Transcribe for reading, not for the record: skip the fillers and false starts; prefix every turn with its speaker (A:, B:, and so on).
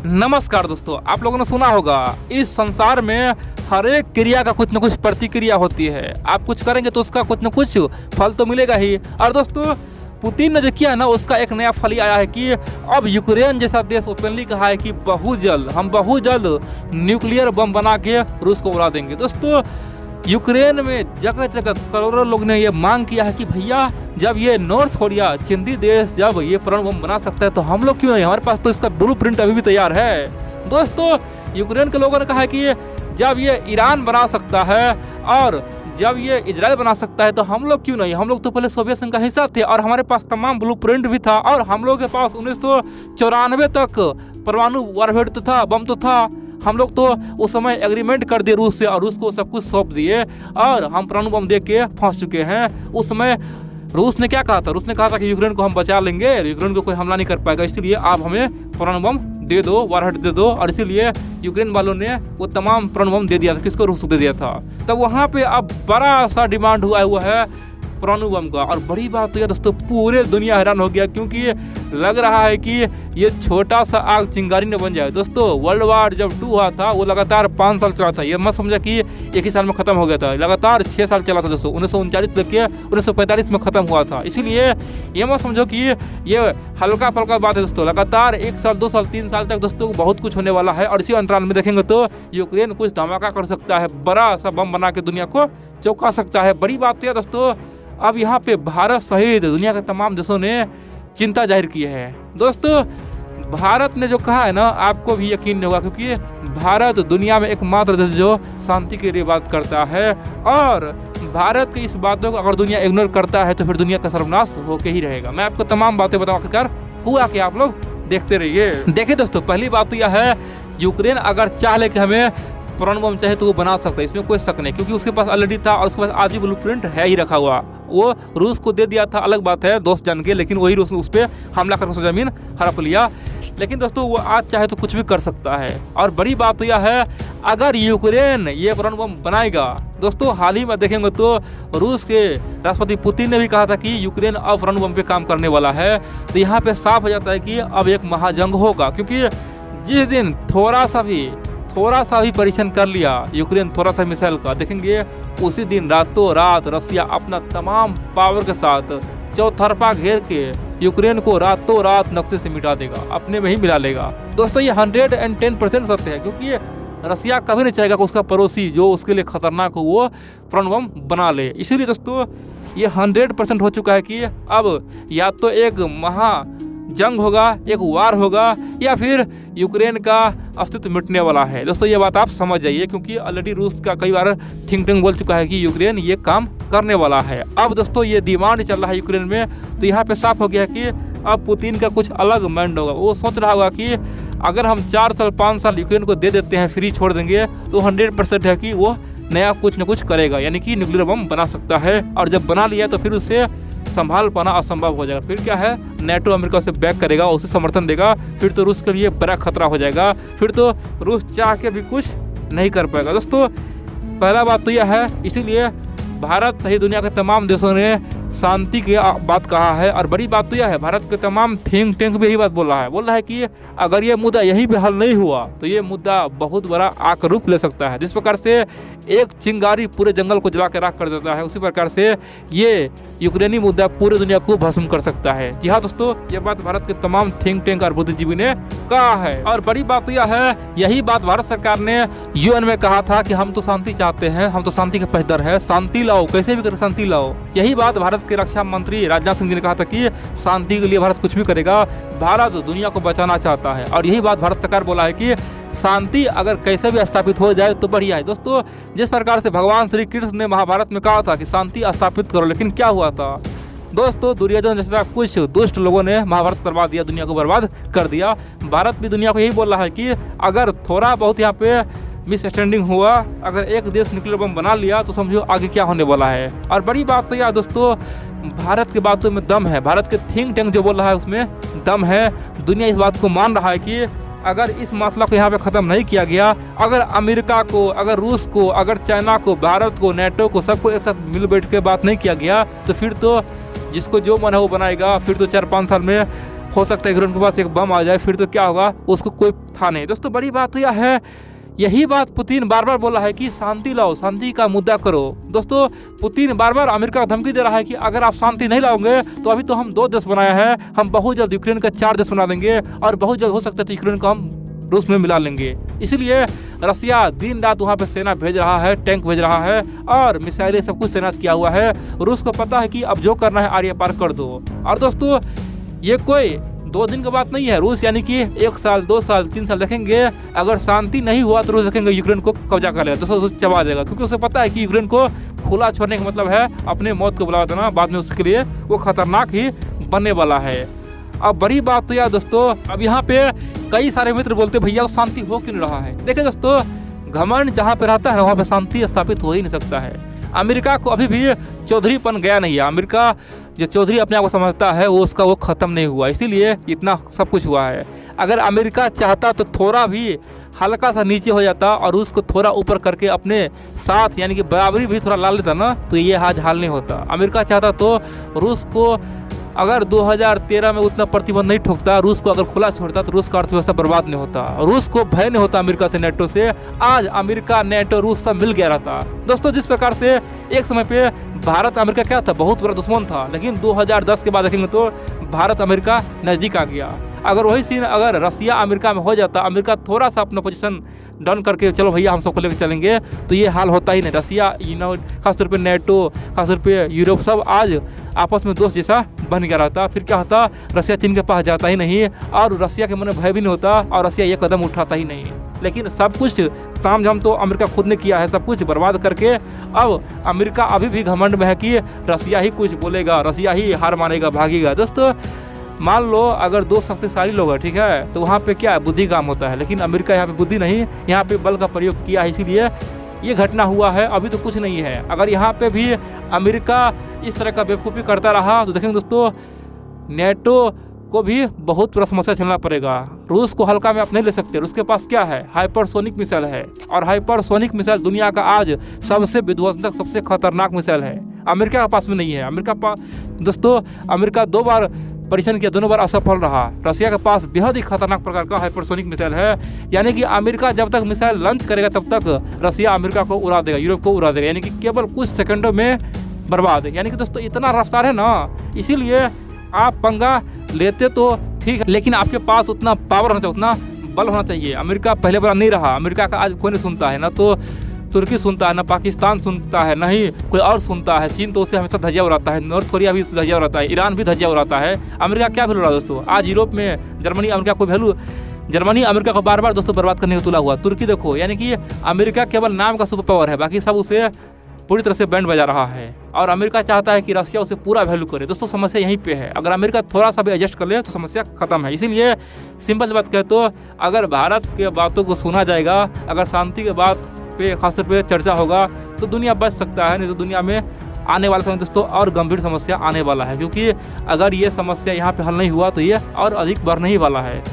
A: नमस्कार दोस्तों, आप लोगों ने सुना होगा इस संसार में हर एक क्रिया का कुछ न कुछ प्रतिक्रिया होती है। आप कुछ करेंगे तो उसका कुछ न कुछ फल तो मिलेगा ही। और दोस्तों, पुतिन ने जो किया ना, उसका एक नया फल ही आया है कि अब यूक्रेन जैसा देश ओपनली कहा है कि बहुत जल्द न्यूक्लियर बम बना के रूस को उड़ा देंगे। दोस्तों, यूक्रेन में जगह जगह करोड़ों लोग ने ये मांग किया है कि भैया, जब ये नॉर्थ कोरिया चिंदी देश जब ये परमाणु बम बना सकता है तो हम लोग क्यों नहीं, हमारे पास तो इसका ब्लूप्रिंट अभी भी तैयार है। दोस्तों, यूक्रेन के लोगों ने कहा है कि जब ये ईरान बना सकता है और जब ये इजराइल बना सकता है तो हम लोग क्यों नहीं, हम लोग तो पहले सोवियत संघ का हिस्सा थे और हमारे पास तमाम ब्लूप्रिंट भी था और हम लोग के पास 1994 तक परमाणु वारहेड तो था, बम तो था। हम लोग तो उस समय एग्रीमेंट कर दिए रूस से और रूस को सब कुछ सौंप दिए और हम परमाणु बम दे के फंस चुके हैं। उस समय रूस ने क्या कहा था? रूस ने कहा था कि यूक्रेन को हम बचा लेंगे, यूक्रेन को कोई हमला नहीं कर पाएगा, इसलिए आप हमें परमाणु बम दे दो, वारहेड दे दो। और इसीलिए यूक्रेन वालों ने वो तमाम परमाणु बम दे दिया था। किसको? रूस को दे दिया था। तब वहाँ पे अब बड़ा सा डिमांड हुआ है परमाणु बम का। और बड़ी बात तो यह दोस्तों, पूरे दुनिया हैरान हो गया क्योंकि लग रहा है कि ये छोटा सा आग चिंगारी न बन जाए। दोस्तों, वर्ल्ड वार जब 2 हुआ था वो लगातार 5 साल चला था। ये मत समझा कि एक ही साल में खत्म हो गया था, लगातार 6 साल चला था दोस्तों। 1939 तक के 1945 में खत्म हुआ था। इसीलिए ये मत समझो कि ये हल्का फल्का बात है दोस्तों। लगातार 1 साल 2 साल 3 साल तक दोस्तों बहुत कुछ होने वाला है। और इसी अंतराल में देखेंगे तो यूक्रेन कुछ धमाका कर सकता है, बड़ा सा बम बना के दुनिया को चौंका सकता है। बड़ी बात तो है दोस्तों, अब यहाँ पे भारत सहित दुनिया के तमाम देशों ने चिंता जाहिर की है। दोस्तों, भारत ने जो कहा है ना, आपको भी यकीन नहीं होगा क्योंकि भारत दुनिया में एकमात्र देश जो शांति के लिए बात करता है। और भारत की इस बातों को अगर दुनिया इग्नोर करता है तो फिर दुनिया का सर्वनाश होके ही रहेगा। मैं आपको तमाम बातें बताऊँ, आखिरकार हुआ कि आप लोग देखते रहिए। देखिए दोस्तों, पहली बात तो यह है, यूक्रेन अगर चाह ले कि हमें परमाणु बम चाहे तो वो बना सकता है, इसमें कोई शक नहीं, क्योंकि उसके पास ऑलरेडी था और उसके पास आज भी ब्लूप्रिंट है ही रखा हुआ। वो रूस को दे दिया था, अलग बात है, दोस्त जान के, लेकिन वही रूस ने उस पर हमला करके उसकी जमीन हड़प लिया। लेकिन दोस्तों, वो आज चाहे तो कुछ भी कर सकता है। और बड़ी बात तो यह है, अगर यूक्रेन ये परमाणु बम बनाएगा, दोस्तों हाल ही में देखेंगे तो रूस के राष्ट्रपति पुतिन ने भी कहा था कि यूक्रेन अब परमाणु बम पे काम करने वाला है। तो यहाँ पे साफ हो जाता है कि अब एक महाजंग होगा, क्योंकि जिस दिन थोड़ा सा भी परीक्षण कर लिया यूक्रेन, थोड़ा सा मिसाइल का, देखेंगे उसी दिन रातों रात रसिया अपना तमाम पावर के साथ चौतरफा घेर के यूक्रेन को रातों रात नक्शे से मिटा देगा, अपने में ही मिला लेगा। दोस्तों, ये 110% सत्य है, क्योंकि रसिया कभी नहीं चाहेगा कि उसका पड़ोसी जो उसके लिए खतरनाक हो वो परमाणु बम बना ले। इसीलिए दोस्तों, ये 100% हो चुका है कि अब या तो एक जंग होगा, एक वार होगा, या फिर यूक्रेन का अस्तित्व मिटने वाला है। दोस्तों, ये बात आप समझ जाइए, क्योंकि ऑलरेडी रूस का कई बार थिंक टैंक बोल चुका है कि यूक्रेन ये काम करने वाला है। अब दोस्तों, ये डिमांड चल रहा है यूक्रेन में, तो यहाँ पे साफ हो गया कि अब पुतिन का कुछ अलग माइंड होगा। वो सोच रहा होगा कि अगर हम 4 साल 5 साल यूक्रेन को दे देते हैं, फ्री छोड़ देंगे, तो 100% है कि वो नया कुछ न कुछ करेगा, यानी कि न्यूक्लियर बम बना सकता है। और जब बना लिया तो फिर उसे संभाल पाना असंभव हो जाएगा। फिर क्या है, नेटो अमेरिका से बैक करेगा, उसे समर्थन देगा, फिर तो रूस के लिए बड़ा खतरा हो जाएगा। फिर तो रूस चाह के भी कुछ नहीं कर पाएगा। दोस्तों, पहला बात तो यह है, इसीलिए भारत सहित दुनिया के तमाम देशों ने शांति की बात कहा है। और बड़ी बात तो यह है, भारत के तमाम थिंक टैंक भी यही बात बोल रहा है कि अगर ये मुद्दा यहीं पे हल नहीं हुआ तो ये मुद्दा बहुत बड़ा आकर रूप ले सकता है। जिस प्रकार से एक चिंगारी पूरे जंगल को जला के राख कर देता है, उसी प्रकार से ये यूक्रेनी मुद्दा पूरे दुनिया को भस्म कर सकता है। जी हाँ दोस्तों, ये बात भारत के तमाम थिंक टैंक और बुद्धिजीवी ने कहा है। और बड़ी बात तो यह है, यही बात भारत सरकार ने UN में कहा था कि हम तो शांति चाहते हैं, हम तो शांति के पहदर है, शांति लाओ, कैसे भी कर शांति लाओ। यही बात भारत के रक्षा मंत्री राजनाथ सिंह जी ने कहा था कि शांति के लिए भारत कुछ भी करेगा, भारत दुनिया को बचाना चाहता है। और यही बात भारत सरकार बोला है कि शांति अगर कैसे भी स्थापित हो जाए तो बढ़िया है। दोस्तों, जिस प्रकार से भगवान श्री कृष्ण ने महाभारत में कहा था कि शांति स्थापित करो, लेकिन क्या हुआ था दोस्तों, दुर्योधन जैसा कुछ दुष्ट लोगों ने महाभारत करवा दिया, दुनिया को बर्बाद कर दिया। भारत भी दुनिया को यही बोल रहा है कि अगर थोड़ा बहुत यहाँ पे मिसअंडरस्टैंडिंग हुआ, अगर एक देश न्यूक्लियर बम बना लिया तो समझो आगे क्या होने वाला है। और बड़ी बात तो यह दोस्तों, भारत की बातों में दम है, भारत के थिंक टैंक जो बोल रहा है उसमें दम है। दुनिया इस बात को मान रहा है कि अगर इस मसला को यहाँ पे ख़त्म नहीं किया गया, अगर अमेरिका को, अगर रूस को, अगर चाइना को, भारत को, नेटो को, सबको एक साथ मिल बैठ के बात नहीं किया गया, तो फिर तो जिसको जो मन है वो बनाएगा। फिर तो 4-5 साल में हो सकता है यूक्रेन के पास एक बम आ जाए, फिर तो क्या होगा उसको कोई था नहीं। दोस्तों बड़ी बात तो यह है, यही बात पुतिन बार बार बोला है कि शांति लाओ, शांति का मुद्दा करो। दोस्तों पुतिन बार बार अमेरिका को धमकी दे रहा है कि अगर आप शांति नहीं लाओगे तो अभी तो हम 2 देश बनाए हैं, हम बहुत जल्द यूक्रेन का 4 देश बना देंगे और बहुत जल्द हो सकता है तो यूक्रेन को हम रूस में मिला लेंगे। इसीलिए रसिया दिन रात वहाँ पे सेना भेज रहा है, टैंक भेज रहा है और मिसाइलें सब कुछ तैनात किया हुआ है। रूस को पता है कि अब जो करना है आर्य पार कर दो। और दोस्तों ये कोई 2 दिन की बात नहीं है। रूस यानी कि 1 साल 2 साल 3 साल देखेंगे, अगर शांति नहीं हुआ तो रूस देखेंगे यूक्रेन को कब्जा कर लेगा, दोस्तों रूस चबा देगा, क्योंकि उसे पता है कि यूक्रेन को खुला छोड़ने का मतलब है अपने मौत को बुला देना, बाद में उसके लिए वो खतरनाक ही बनने वाला है। अब बड़ी बात तो यार दोस्तों, अब यहाँ पे कई सारे मित्र बोलते भैया शांति हो क्यों नहीं रहा है। देखिए दोस्तों, घमंड जहाँ पे रहता है वहाँ पे शांति स्थापित हो ही नहीं सकता है। अमेरिका को अभी भी चौधरीपन गया नहीं है। अमेरिका जो चौधरी अपने आप को समझता है वो उसका वो ख़त्म नहीं हुआ, इसीलिए इतना सब कुछ हुआ है। अगर अमेरिका चाहता तो थोड़ा भी हल्का सा नीचे हो जाता और उसको थोड़ा ऊपर करके अपने साथ यानी कि बराबरी भी थोड़ा ला लेता ना, तो ये आज हाल नहीं होता। अमेरिका चाहता तो रूस को अगर 2013 में उतना प्रतिबंध नहीं ठोकता, रूस को अगर खुला छोड़ता तो रूस का अर्थव्यवस्था बर्बाद नहीं होता, रूस को भय नहीं होता अमेरिका से, नेटो से। आज अमेरिका नेटो रूस सब मिल गया रहता। दोस्तों जिस प्रकार से एक समय पे भारत अमेरिका क्या था, बहुत बड़ा दुश्मन था, लेकिन 2010 के बाद देखेंगे तो भारत अमेरिका नज़दीक आ गया। अगर वही सीन अगर रसिया अमेरिका में हो जाता, अमेरिका थोड़ा सा अपना पोजीशन डाउन करके चलो भैया हम सबको लेकर चलेंगे, तो ये हाल होता ही नहीं। रसिया खासतौर पे नेटो, खासतौर पे यूरोप सब आज आपस में दोस्त जैसा बन गया रहता। फिर क्या होता, रसिया चीन के पास जाता ही नहीं और रसिया के मन में भय भी नहीं होता और रसिया ये कदम उठाता ही नहीं। लेकिन सब कुछ ताम झाम तो अमेरिका खुद ने किया है, सब कुछ बर्बाद करके अब अमेरिका अभी भी घमंड में है कि रसिया ही कुछ बोलेगा, रसिया ही हार मानेगा, भागेगा। दोस्तों मान लो अगर 2 शक्तिशाली लोग हैं, ठीक है, तो वहाँ पे क्या है, बुद्धि काम होता है, लेकिन अमेरिका यहाँ पे बुद्धि नहीं, यहाँ पे बल का प्रयोग किया है, इसीलिए ये घटना हुआ है। अभी तो कुछ नहीं है। अगर यहाँ पे भी अमेरिका इस तरह का बेवकूफ़ी करता रहा तो देखेंगे दोस्तों नेटो को भी बहुत बड़ा समस्या झेलना पड़ेगा। रूस को हल्का में आप नहीं ले सकते। रूस के पास क्या है, हाइपरसोनिक मिसाइल है और हाइपरसोनिक मिसाइल दुनिया का आज सबसे विध्वंसक सबसे खतरनाक मिसाइल है। अमेरिका के पास में नहीं है। अमेरिका पास दोस्तों अमेरिका 2 बार परीक्षण किया, दोनों बार असफल रहा। रसिया के पास बेहद ही खतरनाक प्रकार का हाइपरसोनिक मिसाइल है, यानी कि अमेरिका जब तक मिसाइल लॉन्च करेगा तब तक रसिया अमेरिका को उड़ा देगा, यूरोप को उड़ा देगा, यानी कि केवल कुछ सेकंडों में बर्बाद है। यानी कि दोस्तों इतना रफ्तार है ना, इसीलिए आप पंगा लेते तो ठीक है, लेकिन आपके पास उतना पावर होना चाहिए, उतना बल होना चाहिए। अमेरिका पहले बड़ा नहीं रहा। अमेरिका का आज कोई नहीं सुनता है, ना तो तुर्की सुनता है, ना पाकिस्तान सुनता है, नहीं कोई और सुनता है। चीन तो उसे हमेशा धज्जिया उड़ाता है, नॉर्थ कोरिया भी धज्जिया उड़ाता है, ईरान भी धज्जिया उड़ाता है। अमेरिका क्या वैल्यू रहा दोस्तों? आज यूरोप में जर्मनी अमेरिका को वैल्यू, जर्मनी अमेरिका को बार बार दोस्तों बर्बाद करने का तुला हुआ। तुर्की देखो, यानी कि अमेरिका केवल नाम का सुपर पावर है, बाकी सब उसे पूरी तरह से बैंड बजा रहा है और अमेरिका चाहता है कि रसिया उसे पूरा वैल्यू करे। दोस्तों समस्या यहीं पे है। अगर अमेरिका थोड़ा सा भी एडजस्ट कर ले तो समस्या खत्म है। इसीलिए सिंपल बात कहे तो अगर भारत के बातों को सुना जाएगा, अगर शांति के बात पे खासतौर पे चर्चा होगा तो दुनिया बच सकता है, नहीं तो दुनिया में आने वाले समय दोस्तों और गंभीर समस्या आने वाला है, क्योंकि अगर ये समस्या यहाँ पे हल नहीं हुआ तो ये और अधिक बढ़ने ही वाला है।